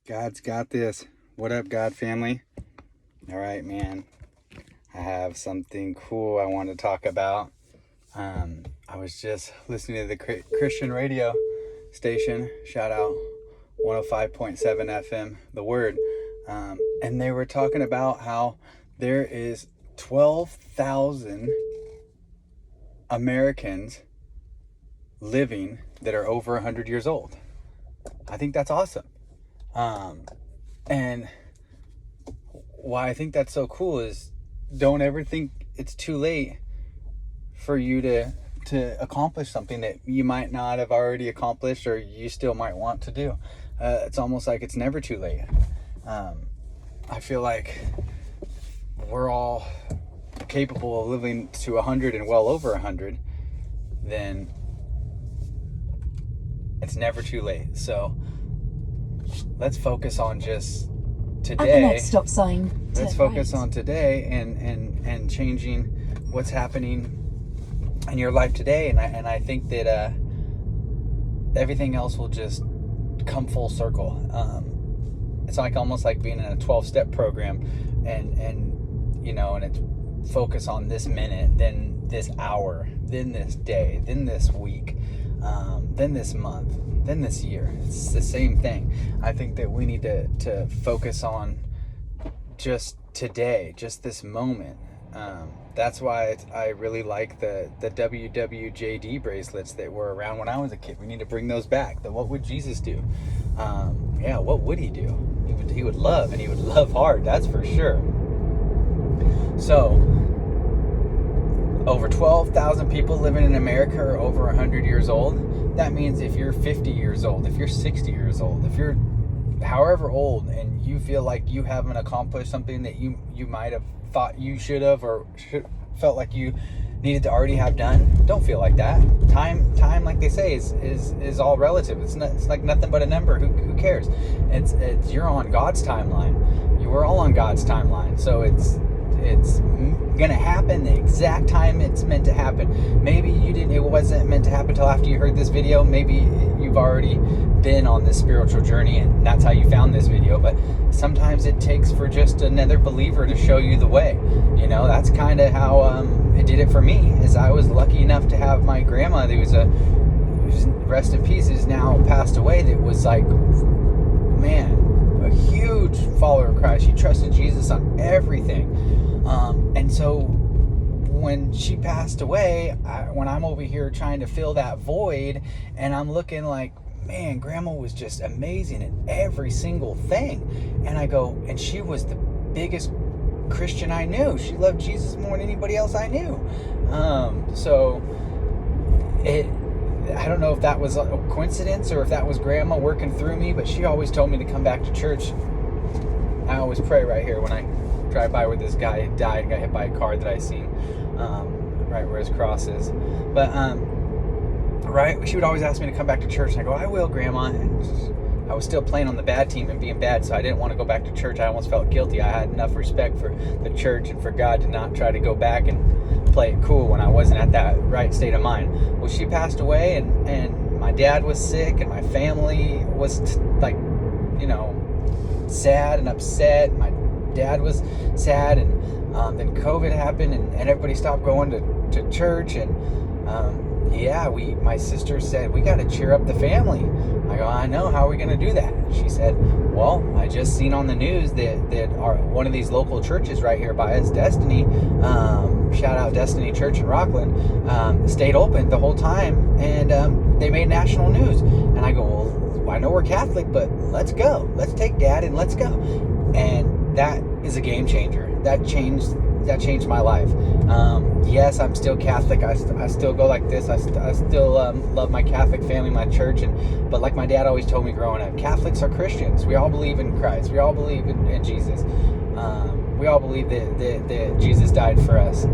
God's got this. What up, God family? All right, man. I have something cool I want to talk about. I was just listening to the Christian radio station. Shout out 105.7 FM, The Word. And they were talking about how there is 12,000 Americans living that are over 100 years old. I think that's awesome. And why I think that's so cool is don't ever think it's too late for you to accomplish something that you might not have already accomplished or you still might want to do. It's almost like it's never too late. I feel like we're all capable of living to 100 and well over 100, then it's never too late. So let's focus on just today. At the next stop sign, let's focus on today and changing what's happening in your life today. And I think that everything else will just come full circle. It's like almost like being in a 12-step program, and you know, and it's focus on this minute, then this hour, then this day, then this week, then this month, then this year. It's the same thing. I think that we need to focus on just today, just this moment. That's why I really like the WWJD bracelets that were around when I was a kid. We need to bring those back. The what would Jesus do? What would he do? He would love, and he would love hard, that's for sure. So over 12,000 people living in America are over 100 years old. That means if you're 50 years old, if you're 60 years old, if you're however old and you feel like you haven't accomplished something that you might have thought you should have or felt like you needed to already have done, don't feel like that. Time like they say is all relative. It's like nothing but a number. Who cares? It's you're on God's timeline. We're all on God's timeline. So it's gonna happen the exact time it's meant to happen. Maybe it wasn't meant to happen till after you heard this video. Maybe you've already been on this spiritual journey and that's how you found this video. But sometimes it takes for just another believer to show you the way. You know, that's kind of how it did it for me. Is I was lucky enough to have my grandma who's rest in peace, is now passed away, that was like, man, a huge follower of Christ. She trusted Jesus on everything. And so when she passed away, when I'm over here trying to fill that void, and I'm looking like, man, grandma was just amazing in every single thing. And I go, and she was the biggest Christian I knew. She loved Jesus more than anybody else I knew. I don't know if that was a coincidence or if that was grandma working through me, but she always told me to come back to church. I always pray right here when I drive by where this guy died and got hit by a car that I seen, right where his cross is. But right, she would always ask me to come back to church, and I go, I will, grandma. And I was still playing on the bad team and being bad, so I didn't want to go back to church. I almost felt guilty. I had enough respect for the church and for God to not try to go back and play it cool when I wasn't at that right state of mind. Well, she passed away, and my dad was sick, and my family was sad and upset. My dad was sad, and then COVID happened, and everybody stopped going to church, and my sister said, we got to cheer up the family. I go, I know, how are we going to do that? She said, well, I just seen on the news that one of these local churches right here by us, Destiny, shout out Destiny Church in Rockland, stayed open the whole time, and they made national news. And I go, well, I know we're Catholic, but let's go. Let's take Dad and let's go. And that is a game changer. That changed my life. Yes, I'm still Catholic. I still go like this. I still love my Catholic family, my church, but like my dad always told me growing up, Catholics are Christians. We all believe in Christ. We all believe in Jesus. We all believe that Jesus died for us.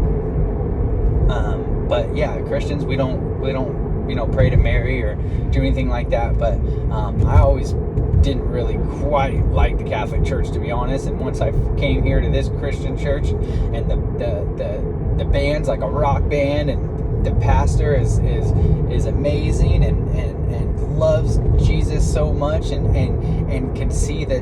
But yeah, Christians, we don't pray to Mary or do anything like that. But I always didn't really quite like the Catholic Church, to be honest. And once I came here to this Christian church, and the band's like a rock band, and the pastor is amazing and loves Jesus so much, and and can see the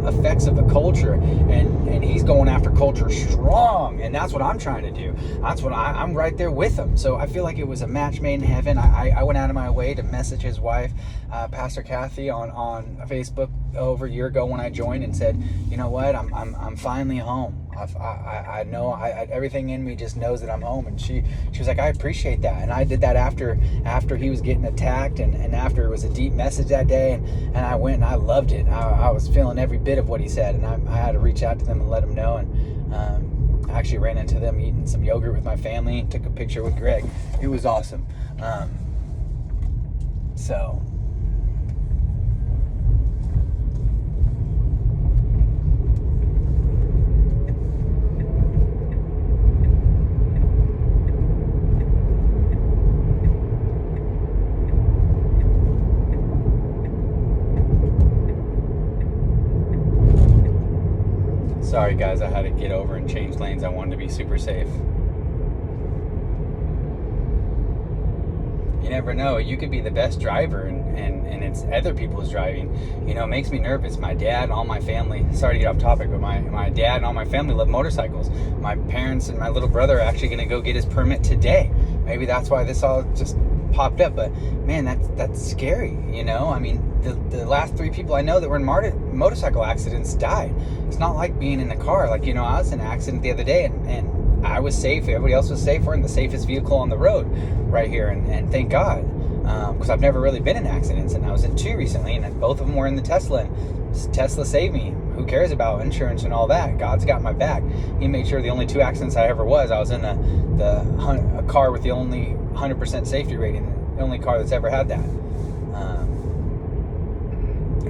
effects of the culture, and he's going after culture strong, and that's what I'm trying to do. That's what I'm right there with him. So I feel like it was a match made in heaven. I went out of my way to message his wife, Pastor Kathy, on Facebook over a year ago when I joined, and said, you know what, I'm finally home. I know everything in me just knows that I'm home. And she was like, I appreciate that. And I did that after he was getting attacked, and after it was a deep message that day, and I went and I loved it. I was feeling every bit of what he said, and I had to reach out to them and let them know. And I actually ran into them eating some yogurt with my family, took a picture with Greg. It was awesome. So sorry guys, I had to get over and change lanes. I wanted to be super safe. You never know, you could be the best driver, and it's other people's driving. You know, it makes me nervous. My dad and all my family, sorry to get off topic, but my dad and all my family love motorcycles. My parents and my little brother are actually going to go get his permit today. Maybe that's why this all just popped up, but man, that's scary. You know, I mean, the last 3 people I know that were in motorcycle accidents died. It's not like being in a car. Like, you know, I was in an accident the other day, and I was safe. Everybody else was safe. We're in the safest vehicle on the road right here, and thank God, because I've never really been in accidents, and I was in 2 recently, and both of them were in the Tesla, and Tesla saved me. Who cares about insurance and all that? God's got my back. He made sure the only 2 accidents I ever was in a car with the only 100% safety rating, the only car that's ever had that.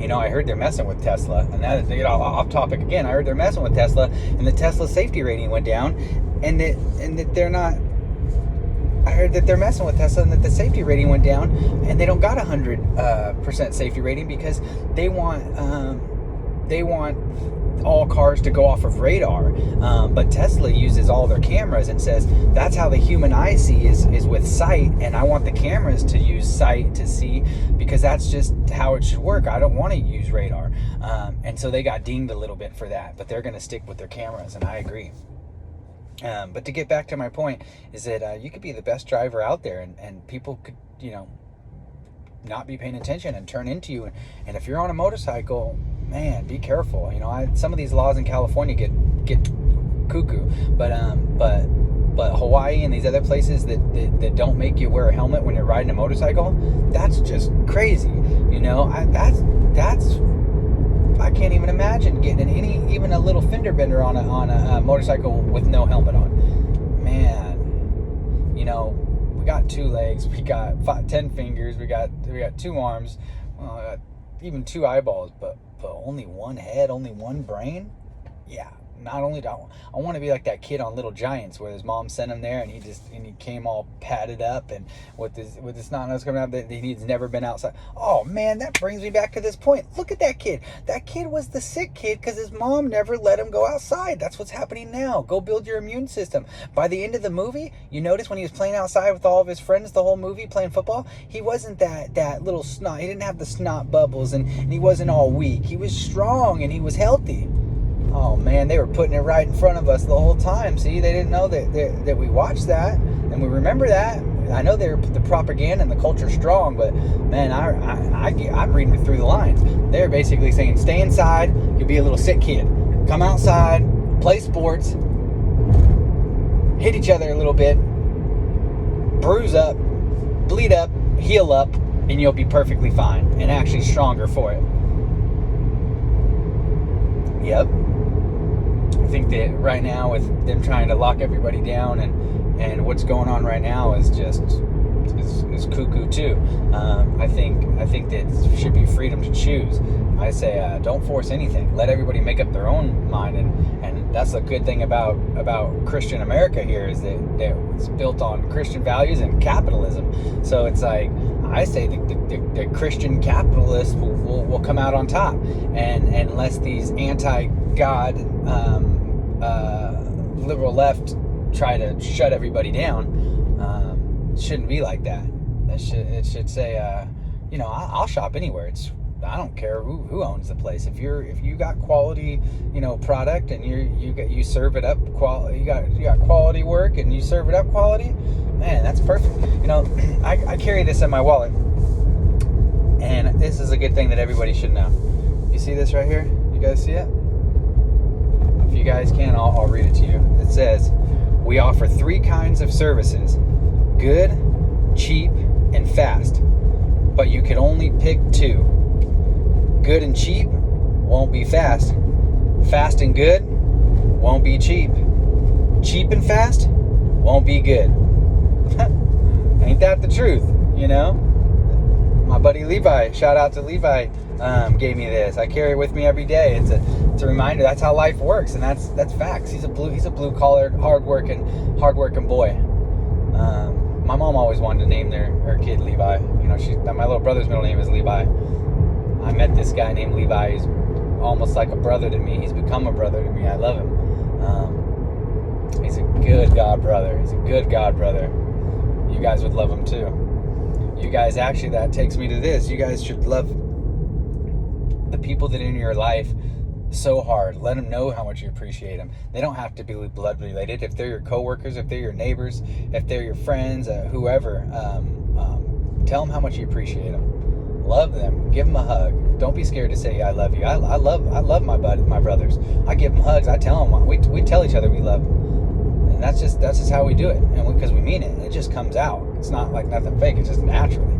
You know, I heard they're messing with Tesla, and that, to get off topic again, I heard they're messing with Tesla, and the Tesla safety rating went down, and that they're not. I heard that they're messing with Tesla, and that the safety rating went down, and they don't got 100% safety rating because they want all cars to go off of radar, but Tesla uses all their cameras and says that's how the human eye see is with sight, and I want the cameras to use sight to see, because that's just how it should work. I don't want to use radar, and so they got dinged a little bit for that, but they're going to stick with their cameras, and I agree. But to get back to my point is that you could be the best driver out there, and people could, you know, not be paying attention and turn into you, and if you're on a motorcycle, man, be careful. You know, some of these laws in California get cuckoo, but Hawaii and these other places that don't make you wear a helmet when you're riding a motorcycle, that's just crazy. You know, that's I can't even imagine getting even a little fender bender on a motorcycle with no helmet on. Man, you know, we got 2 legs, we got 10 fingers, we got 2 arms, even 2 eyeballs, but only 1 head, only 1 brain. Yeah, not only do I want to be like that kid on Little Giants, where his mom sent him there, and he came all padded up and with his snot nose coming out, that he's never been outside. Oh man, that brings me back to this point. Look at that kid. That kid was the sick kid because his mom never let him go outside. That's what's happening now. Go build your immune system. By the end of the movie, you notice when he was playing outside with all of his friends the whole movie playing football, he wasn't that little snot. He didn't have the snot bubbles, and he wasn't all weak. He was strong and he was healthy. Oh man, they were putting it right in front of us the whole time. See, they didn't know that we watched that and we remember that. I know they're the propaganda and the culture's strong, but man, I'm reading it through the lines. They're basically saying, stay inside, you'll be a little sick kid. Come outside, play sports, hit each other a little bit, bruise up, bleed up, heal up, and you'll be perfectly fine and actually stronger for it. Yep. I think that right now, with them trying to lock everybody down, and what's going on right now is just is cuckoo too. I think that there should be freedom to choose. I say don't force anything. Let everybody make up their own mind, and that's the good thing about Christian America here, is that it's built on Christian values and capitalism. So it's like, I say the Christian capitalists will come out on top, and unless these anti-God liberal left try to shut everybody down, it shouldn't be like that. It should say, you know, I'll shop anywhere. It's I don't care who owns the place. If you got quality, product, and you serve it up quality, you got quality work, and you serve it up quality, man, that's perfect. I carry this in my wallet, and this is a good thing that everybody should know. You see this right here? You guys see it? If you guys can, I'll read it to you. It says, "We offer 3 kinds of services: good, cheap, and fast. But you can only pick 2. Good and cheap won't be fast. Fast and good won't be cheap. Cheap and fast won't be good." Ain't that the truth, My buddy Levi, shout out to Levi, gave me this. I carry it with me every day. It's a reminder. That's how life works, and that's facts. He's a blue collared, hardworking boy. My mom always wanted to name her kid Levi. My little brother's middle name is Levi. I met this guy named Levi. He's almost like a brother to me. He's become a brother to me. I love him. He's a good God brother. You guys would love him too. You guys, actually, that takes me to this. You guys should love the people that are in your life so hard. Let them know how much you appreciate them. They don't have to be blood related. If they're your coworkers, if they're your neighbors, if they're your friends, whoever, tell them how much you appreciate them. Love them. Give them a hug. Don't be scared to say I love you. I love my brothers. I give them hugs. I tell them. We tell each other we love them. And that's just how we do it. And because we mean it. It just comes out. It's not like nothing fake. It's just naturally.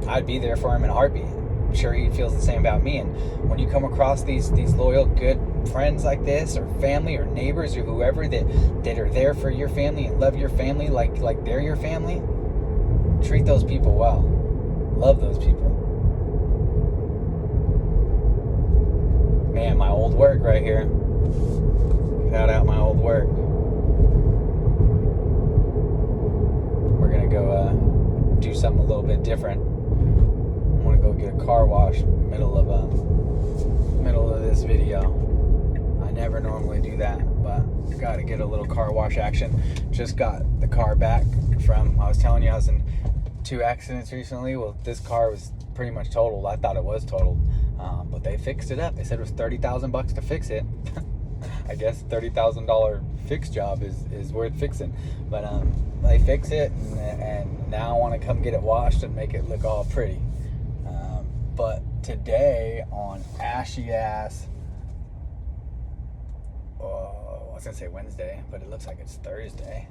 I'd be there for him in a heartbeat. I'm sure he feels the same about me. And when you come across these loyal, good friends like this, or family, or neighbors, or whoever that are there for your family and love your family like they're your family, treat those people well. Love those people. Man, my old work right here. Shout out my old work. We're gonna go do something a little bit different. I'm gonna go get a car wash middle of this video. I never normally do that, but got to get a little car wash action. Just got the car back from, I was telling you I was in 2 accidents recently. Well, this car was pretty much totaled. I thought it was totaled, but they fixed it up. They said it was $30,000 to fix it. I guess $30,000 fix job is worth fixing. But they fix it, and now I want to come get it washed and make it look all pretty. But today on ashy ass, I was gonna say Wednesday, but it looks like it's Thursday.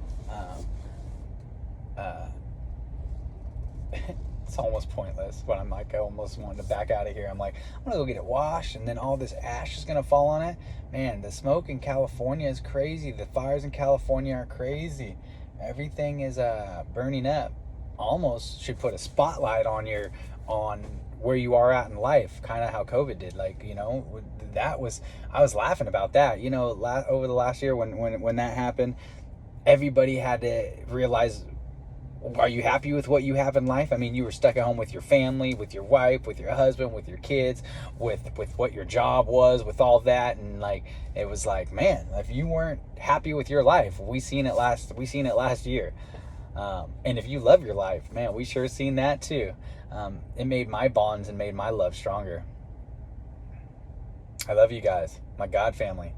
It's almost pointless, but I'm like, I almost wanted to back out of here. I'm like, I'm gonna go get it washed, and then all this ash is gonna fall on it. Man, the smoke in California is crazy. The fires in California are crazy. Everything is burning up. Almost should put a spotlight on where you are at in life, kind of how COVID did. I was laughing about that. Over the last year when that happened, everybody had to realize, are you happy with what you have in life? I mean, you were stuck at home with your family, with your wife, with your husband, with your kids, with what your job was, with all that. And it was like, man, if you weren't happy with your life, we seen it last year. And if you love your life, man, we sure seen that too. It made my bonds and made my love stronger. I love you guys, my God family.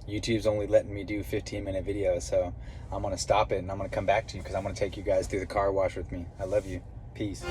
YouTube's only letting me do 15-minute videos, so I'm going to stop it and I'm going to come back to you because I'm going to take you guys through the car wash with me. I love you. Peace.